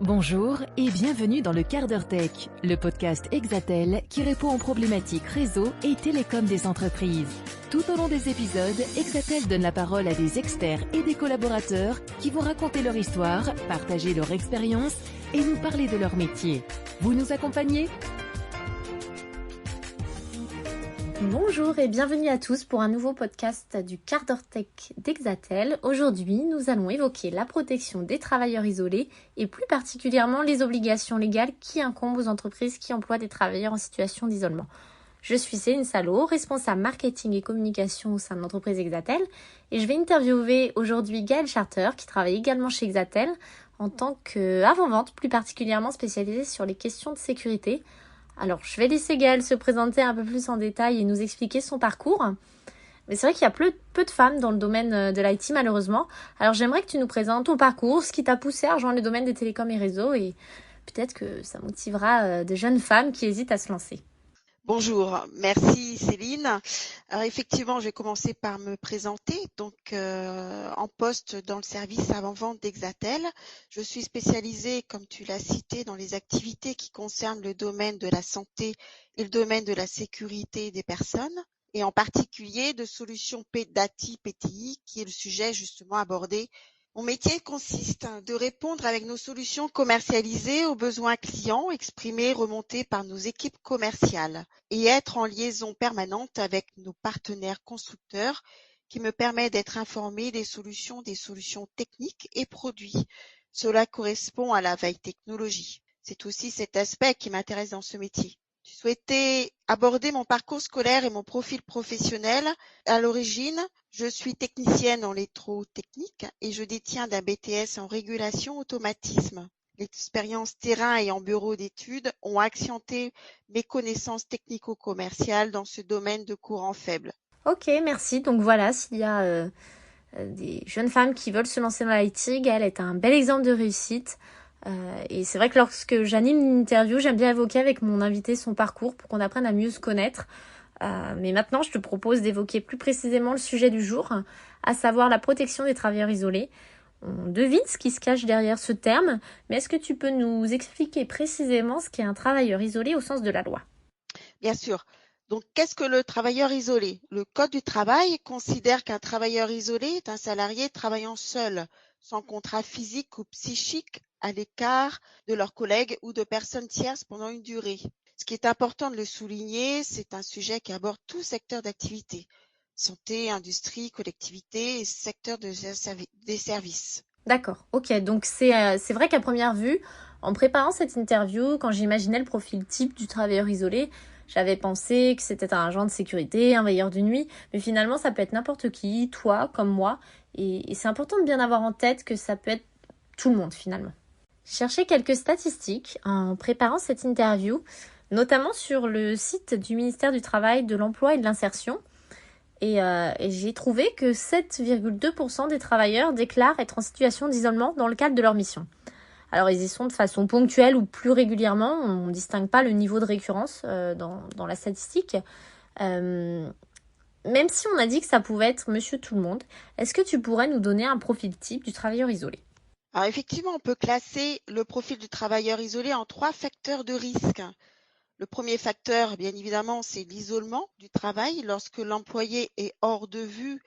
Bonjour et bienvenue dans le Quart d'heure Tech, le podcast Exatel qui répond aux problématiques réseau et télécom des entreprises. Tout au long des épisodes, Exatel donne la parole à des experts et des collaborateurs qui vont raconter leur histoire, partager leur expérience et nous parler de leur métier. Vous nous accompagnez ? Bonjour et bienvenue à tous pour un nouveau podcast du Quart d'heure Tech d'Exatel. Aujourd'hui, nous allons évoquer la protection des travailleurs isolés et plus particulièrement les obligations légales qui incombent aux entreprises qui emploient des travailleurs en situation d'isolement. Je suis Céline Salo, responsable marketing et communication au sein de l'entreprise Exatel et je vais interviewer aujourd'hui Gaëlle Charter qui travaille également chez Exatel en tant qu'avant-vente, plus particulièrement spécialisée sur les questions de sécurité. Alors, je vais laisser Gaëlle se présenter un peu plus en détail et nous expliquer son parcours. Mais c'est vrai qu'il y a peu de femmes dans le domaine de l'IT, malheureusement. Alors, j'aimerais que tu nous présentes ton parcours, ce qui t'a poussé à rejoindre le domaine des télécoms et réseaux, et peut-être que ça motivera de jeunes femmes qui hésitent à se lancer. Bonjour, merci Céline. Alors effectivement, je vais commencer par me présenter. Donc en poste dans le service avant-vente d'Exatel. Je suis spécialisée, comme tu l'as cité, dans les activités qui concernent le domaine de la santé et le domaine de la sécurité des personnes, et en particulier de solutions DATI, PTI, qui est le sujet justement abordé. Mon métier consiste de répondre avec nos solutions commercialisées aux besoins clients exprimés, remontés par nos équipes commerciales et être en liaison permanente avec nos partenaires constructeurs qui me permet d'être informé des solutions techniques et produits. Cela correspond à la veille technologie. C'est aussi cet aspect qui m'intéresse dans ce métier. Je souhaitais aborder mon parcours scolaire et mon profil professionnel. À l'origine, je suis technicienne en électrotechnique et je détiens d'un BTS en régulation automatisme. L'expérience terrain et en bureau d'études ont accentué mes connaissances technico-commerciales dans ce domaine de courant faible. Ok, merci. Donc voilà, s'il y a des jeunes femmes qui veulent se lancer dans l'IT, Gaëlle est un bel exemple de réussite. Et c'est vrai que lorsque j'anime une interview, j'aime bien évoquer avec mon invité son parcours pour qu'on apprenne à mieux se connaître. Mais maintenant, je te propose d'évoquer plus précisément le sujet du jour, à savoir la protection des travailleurs isolés. On devine ce qui se cache derrière ce terme, mais est-ce que tu peux nous expliquer précisément ce qu'est un travailleur isolé au sens de la loi ? Bien sûr. Donc, qu'est-ce que le travailleur isolé ? Le Code du travail considère qu'un travailleur isolé est un salarié travaillant seul, sans contrat physique ou psychique, à l'écart de leurs collègues ou de personnes tierces pendant une durée. Ce qui est important de le souligner, c'est un sujet qui aborde tout secteur d'activité, santé, industrie, collectivité et secteur des services. D'accord, ok, donc c'est vrai qu'à première vue, en préparant cette interview, quand j'imaginais le profil type du travailleur isolé, j'avais pensé que c'était un agent de sécurité, un veilleur de nuit, mais finalement ça peut être n'importe qui, toi comme moi, et c'est important de bien avoir en tête que ça peut être tout le monde finalement. J'ai cherché quelques statistiques en préparant cette interview, notamment sur le site du ministère du Travail, de l'Emploi et de l'Insertion. Et j'ai trouvé que 7,2% des travailleurs déclarent être en situation d'isolement dans le cadre de leur mission. Alors ils y sont de façon ponctuelle ou plus régulièrement, on ne distingue pas le niveau de récurrence dans la statistique. Même si on a dit que ça pouvait être monsieur tout le monde, est-ce que tu pourrais nous donner un profil type du travailleur isolé ? Alors effectivement, on peut classer le profil du travailleur isolé en 3 facteurs de risque. Le premier facteur, bien évidemment, c'est l'isolement du travail lorsque l'employé est hors de vue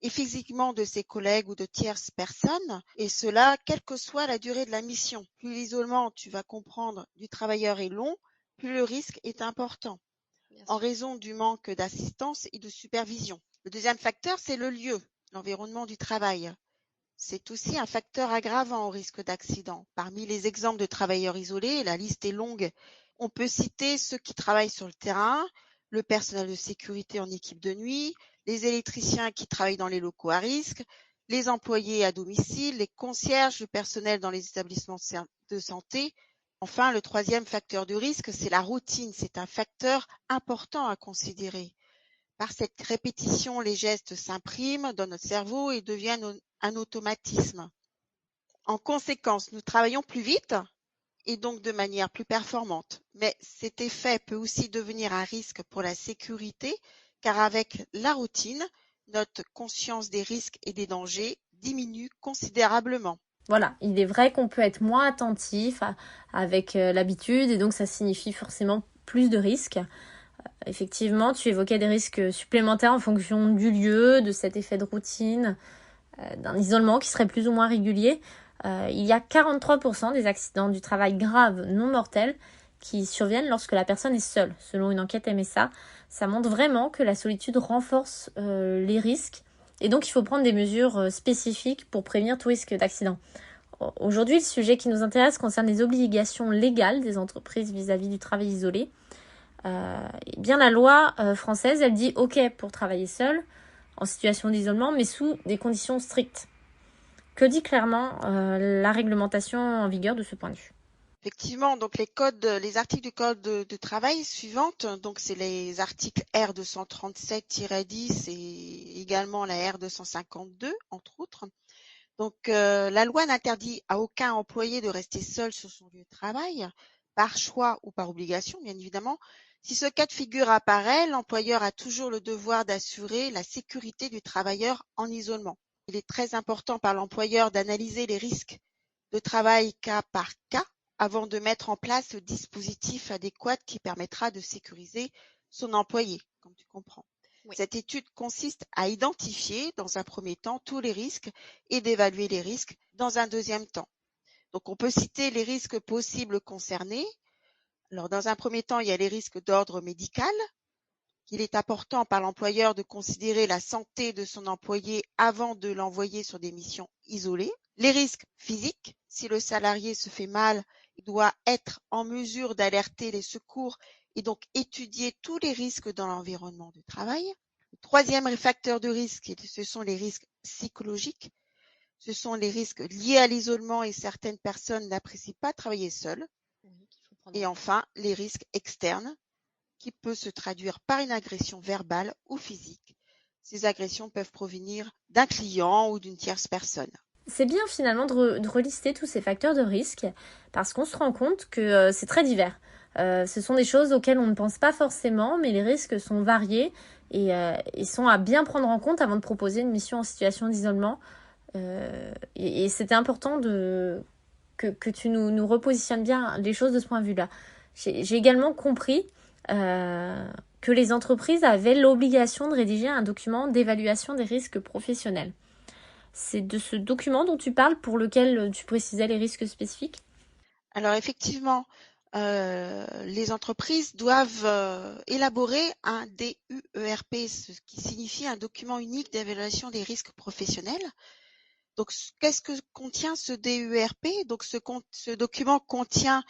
et physiquement de ses collègues ou de tierces personnes, et cela quelle que soit la durée de la mission. Plus l'isolement, tu vas comprendre, du travailleur est long, plus le risque est important, en raison du manque d'assistance et de supervision. Le deuxième facteur, c'est le lieu, l'environnement du travail. C'est aussi un facteur aggravant au risque d'accident. Parmi les exemples de travailleurs isolés, la liste est longue. On peut citer ceux qui travaillent sur le terrain, le personnel de sécurité en équipe de nuit, les électriciens qui travaillent dans les locaux à risque, les employés à domicile, les concierges, le personnel dans les établissements de santé. Enfin, le troisième facteur de risque, c'est la routine. C'est un facteur important à considérer. Par cette répétition, les gestes s'impriment dans notre cerveau et deviennent un automatisme. En conséquence, nous travaillons plus vite et donc de manière plus performante. Mais cet effet peut aussi devenir un risque pour la sécurité, car avec la routine, notre conscience des risques et des dangers diminue considérablement. Voilà, il est vrai qu'on peut être moins attentif avec l'habitude et donc ça signifie forcément plus de risques. Effectivement, tu évoquais des risques supplémentaires en fonction du lieu, de cet effet de routine, d'un isolement qui serait plus ou moins régulier. Il y a 43% des accidents du travail graves non mortels qui surviennent lorsque la personne est seule. Selon une enquête MSA, ça montre vraiment que la solitude renforce les risques et donc il faut prendre des mesures spécifiques pour prévenir tout risque d'accident. Aujourd'hui, le sujet qui nous intéresse concerne les obligations légales des entreprises vis-à-vis du travail isolé. Eh bien, la loi française, elle dit OK pour travailler seul, en situation d'isolement, mais sous des conditions strictes. Que dit clairement la réglementation en vigueur de ce point de vue? Effectivement, donc les articles du code de travail suivantes, donc c'est les articles R237-10 et également la R252, entre autres. Donc, la loi n'interdit à aucun employé de rester seul sur son lieu de travail, par choix ou par obligation, bien évidemment. Si ce cas de figure apparaît, l'employeur a toujours le devoir d'assurer la sécurité du travailleur en isolement. Il est très important par l'employeur d'analyser les risques de travail cas par cas avant de mettre en place le dispositif adéquat qui permettra de sécuriser son employé, comme tu comprends. Oui. Cette étude consiste à identifier dans un premier temps tous les risques et d'évaluer les risques dans un deuxième temps. Donc on peut citer les risques possibles concernés. Alors dans un premier temps, il y a les risques d'ordre médical. Il est important par l'employeur de considérer la santé de son employé avant de l'envoyer sur des missions isolées. Les risques physiques, si le salarié se fait mal, il doit être en mesure d'alerter les secours et donc étudier tous les risques dans l'environnement de travail. Le troisième facteur de risque, ce sont les risques psychologiques. Ce sont les risques liés à l'isolement et certaines personnes n'apprécient pas travailler seules. Et enfin, les risques externes, qui peut se traduire par une agression verbale ou physique. Ces agressions peuvent provenir d'un client ou d'une tierce personne. C'est bien finalement de relister tous ces facteurs de risque parce qu'on se rend compte que c'est très divers. Ce sont des choses auxquelles on ne pense pas forcément, mais les risques sont variés et sont à bien prendre en compte avant de proposer une mission en situation d'isolement. Et c'était important que tu nous repositionnes bien les choses de ce point de vue-là. J'ai également compris que les entreprises avaient l'obligation de rédiger un document d'évaluation des risques professionnels. C'est de ce document dont tu parles pour lequel tu précisais les risques spécifiques? Alors effectivement, les entreprises doivent élaborer un DUERP, ce qui signifie un document unique d'évaluation des risques professionnels. Donc, qu'est-ce que contient ce DUERP? Donc, ce document contient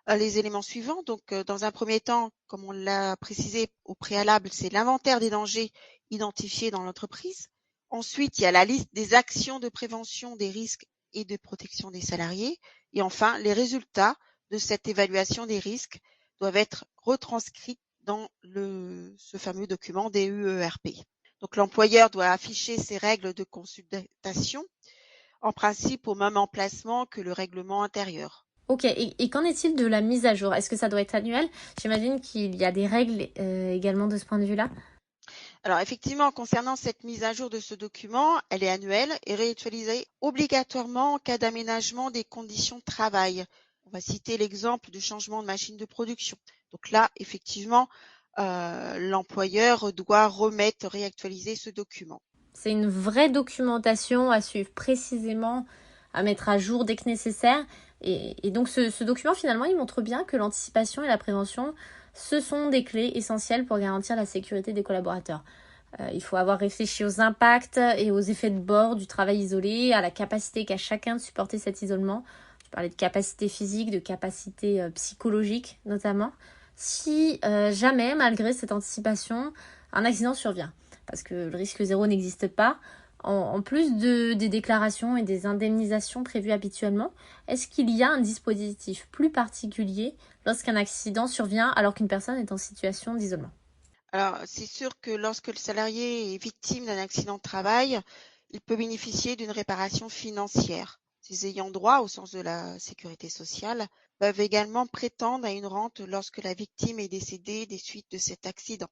les éléments suivants. Donc, dans un premier temps, comme on l'a précisé au préalable, c'est l'inventaire des dangers identifiés dans l'entreprise. Ensuite, il y a la liste des actions de prévention des risques et de protection des salariés. Et enfin, les résultats de cette évaluation des risques doivent être retranscrits dans ce fameux document DUERP. Donc, l'employeur doit afficher ses règles de consultation, en principe au même emplacement que le règlement intérieur. Ok, et qu'en est-il de la mise à jour? Est-ce que ça doit être annuel? J'imagine qu'il y a des règles également de ce point de vue-là. Alors effectivement, concernant cette mise à jour de ce document, elle est annuelle et réactualisée obligatoirement en cas d'aménagement des conditions de travail. On va citer l'exemple du changement de machine de production. Donc là, effectivement, l'employeur doit réactualiser ce document. C'est une vraie documentation à suivre précisément, à mettre à jour dès que nécessaire. Et donc ce document, finalement, il montre bien que l'anticipation et la prévention, ce sont des clés essentielles pour garantir la sécurité des collaborateurs. Il faut avoir réfléchi aux impacts et aux effets de bord du travail isolé, à la capacité qu'a chacun de supporter cet isolement. Tu parlais de capacité physique, de capacité psychologique notamment. Si jamais, malgré cette anticipation, un accident survient, parce que le risque zéro n'existe pas, en plus des déclarations et des indemnisations prévues habituellement, est-ce qu'il y a un dispositif plus particulier lorsqu'un accident survient alors qu'une personne est en situation d'isolement? Alors, c'est sûr que lorsque le salarié est victime d'un accident de travail, il peut bénéficier d'une réparation financière. Ses ayants droit, au sens de la sécurité sociale, peuvent également prétendre à une rente lorsque la victime est décédée des suites de cet accident.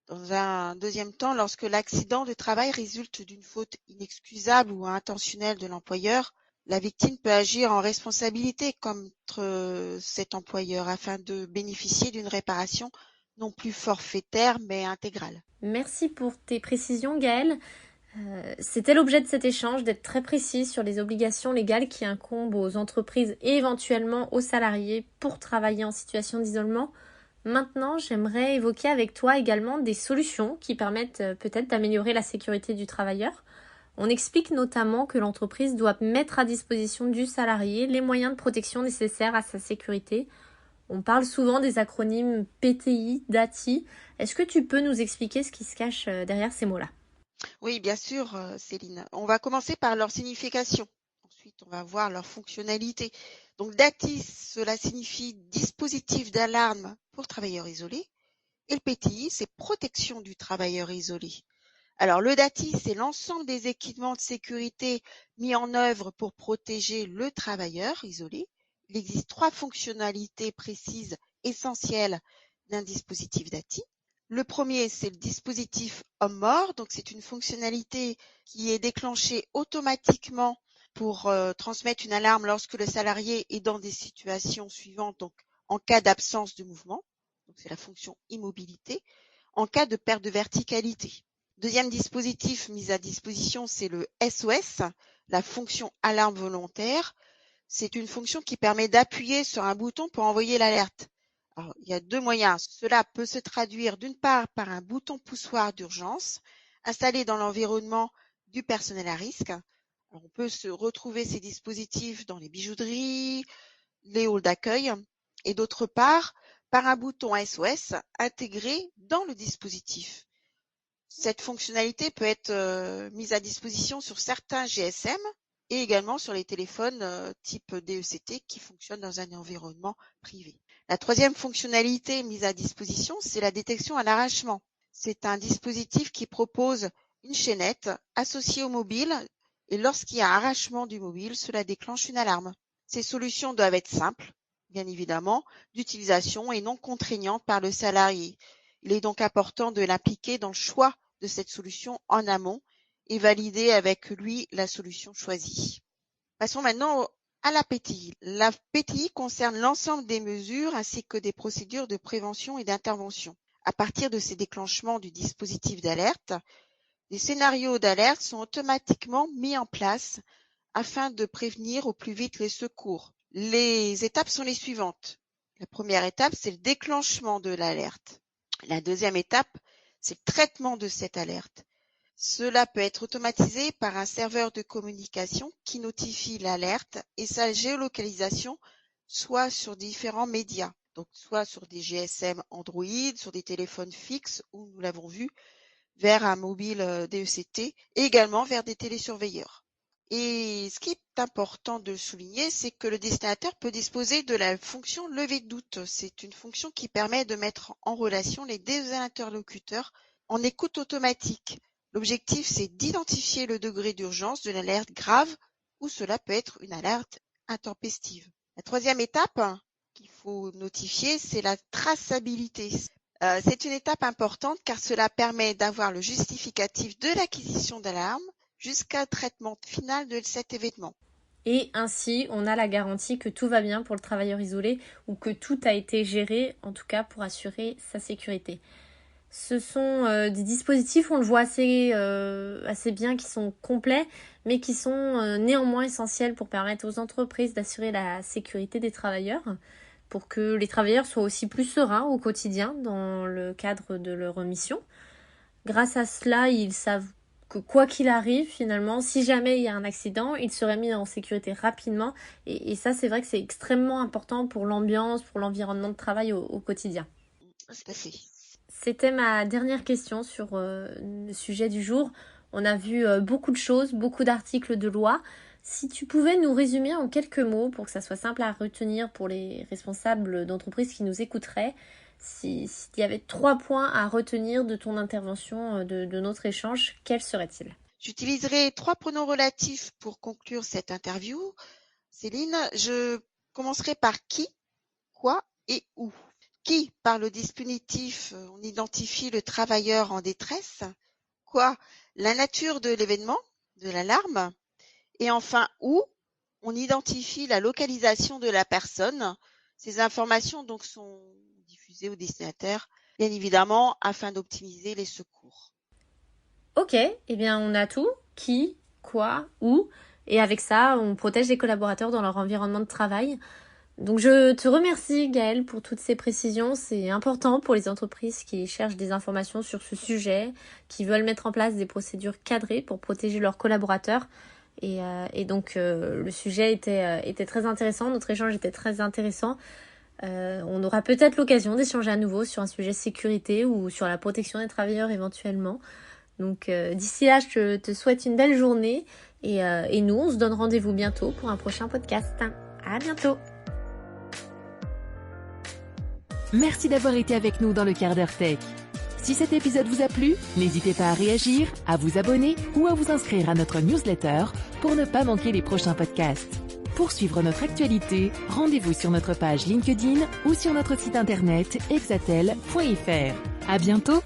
Dans un deuxième temps, lorsque l'accident de travail résulte d'une faute inexcusable ou intentionnelle de l'employeur, La victime peut agir en responsabilité contre cet employeur afin de bénéficier d'une réparation non plus forfaitaire mais intégrale. Merci pour tes précisions, Gaëlle. C'était l'objet de cet échange, d'être très précis sur les obligations légales qui incombent aux entreprises et éventuellement aux salariés pour travailler en situation d'isolement. Maintenant, j'aimerais évoquer avec toi également des solutions qui permettent peut-être d'améliorer la sécurité du travailleur. On explique notamment que l'entreprise doit mettre à disposition du salarié les moyens de protection nécessaires à sa sécurité. On parle souvent des acronymes PTI, DATI. Est-ce que tu peux nous expliquer ce qui se cache derrière ces mots-là ? Oui, bien sûr, Céline. On va commencer par leur signification. Ensuite, on va voir leur fonctionnalité. Donc, DATI, cela signifie dispositif d'alarme pour travailleurs isolés. Et le PTI, c'est protection du travailleur isolé. Alors, le DATI, c'est l'ensemble des équipements de sécurité mis en œuvre pour protéger le travailleur isolé. Il existe 3 fonctionnalités précises essentielles d'un dispositif DATI. Le premier, c'est le dispositif homme-mort. Donc, c'est une fonctionnalité qui est déclenchée automatiquement pour transmettre une alarme lorsque le salarié est dans des situations suivantes. Donc, en cas d'absence de mouvement, donc c'est la fonction immobilité, en cas de perte de verticalité. Deuxième dispositif mis à disposition, c'est le SOS, la fonction alarme volontaire. C'est une fonction qui permet d'appuyer sur un bouton pour envoyer l'alerte. Alors, il y a 2 moyens. Cela peut se traduire d'une part par un bouton poussoir d'urgence installé dans l'environnement du personnel à risque. Alors, on peut se retrouver ces dispositifs dans les bijouteries, les halls d'accueil, et d'autre part par un bouton SOS intégré dans le dispositif. Cette fonctionnalité peut être mise à disposition sur certains GSM et également sur les téléphones type DECT qui fonctionnent dans un environnement privé. La troisième fonctionnalité mise à disposition, c'est la détection à l'arrachement. C'est un dispositif qui propose une chaînette associée au mobile et lorsqu'il y a arrachement du mobile, cela déclenche une alarme. Ces solutions doivent être simples, bien évidemment, d'utilisation et non contraignantes par le salarié. Il est donc important de l'impliquer dans le choix de cette solution en amont et valider avec lui la solution choisie. Passons maintenant à la PTI. La PTI concerne l'ensemble des mesures ainsi que des procédures de prévention et d'intervention. À partir de ces déclenchements du dispositif d'alerte, des scénarios d'alerte sont automatiquement mis en place afin de prévenir au plus vite les secours. Les étapes sont les suivantes. La première étape, c'est le déclenchement de l'alerte. La deuxième étape, c'est le traitement de cette alerte. Cela peut être automatisé par un serveur de communication qui notifie l'alerte et sa géolocalisation, soit sur différents médias, donc soit sur des GSM Android, sur des téléphones fixes ou, nous l'avons vu, vers un mobile DECT et également vers des télésurveilleurs. Et ce qui est important de souligner, c'est que le destinataire peut disposer de la fonction levée de doute. C'est une fonction qui permet de mettre en relation les deux interlocuteurs en écoute automatique. L'objectif, c'est d'identifier le degré d'urgence de l'alerte grave ou cela peut être une alerte intempestive. La troisième étape qu'il faut notifier, c'est la traçabilité. C'est une étape importante car cela permet d'avoir le justificatif de l'acquisition d'alarme jusqu'à traitement final de cet événement. Et ainsi, on a la garantie que tout va bien pour le travailleur isolé ou que tout a été géré, en tout cas pour assurer sa sécurité. Ce sont des dispositifs, on le voit assez bien, qui sont complets, mais qui sont néanmoins essentiels pour permettre aux entreprises d'assurer la sécurité des travailleurs, pour que les travailleurs soient aussi plus sereins au quotidien dans le cadre de leur mission. Grâce à cela, ils savent que quoi qu'il arrive, finalement, si jamais il y a un accident, ils seraient mis en sécurité rapidement. Et ça, c'est vrai que c'est extrêmement important pour l'ambiance, pour l'environnement de travail au quotidien. Tout à fait. C'était ma dernière question sur le sujet du jour. On a vu beaucoup de choses, beaucoup d'articles de loi. Si tu pouvais nous résumer en quelques mots pour que ça soit simple à retenir pour les responsables d'entreprises qui nous écouteraient, s'il y avait 3 points à retenir de ton intervention, de notre échange, quels seraient-ils ? J'utiliserai 3 pronoms relatifs pour conclure cette interview. Céline, je commencerai par qui, quoi et où. Qui, par le dispositif, on identifie le travailleur en détresse. Quoi, la nature de l'événement, de l'alarme. Et enfin, où, On identifie la localisation de la personne. Ces informations donc sont diffusées au destinataire, bien évidemment, afin d'optimiser les secours. Ok, eh bien on a tout. Qui, quoi, où. Et avec ça, on protège les collaborateurs dans leur environnement de travail. Donc je te remercie Gaëlle pour toutes ces précisions. C'est important pour les entreprises qui cherchent des informations sur ce sujet, qui veulent mettre en place des procédures cadrées pour protéger leurs collaborateurs. Et donc le sujet était très intéressant, notre échange était très intéressant. On aura peut-être l'occasion d'échanger à nouveau sur un sujet sécurité ou sur la protection des travailleurs éventuellement. Donc d'ici là, je te souhaite une belle journée et nous, on se donne rendez-vous bientôt pour un prochain podcast. À bientôt! Merci d'avoir été avec nous dans le quart d'heure tech. Si cet épisode vous a plu, n'hésitez pas à réagir, à vous abonner ou à vous inscrire à notre newsletter pour ne pas manquer les prochains podcasts. Pour suivre notre actualité, rendez-vous sur notre page LinkedIn ou sur notre site internet exatel.fr. À bientôt!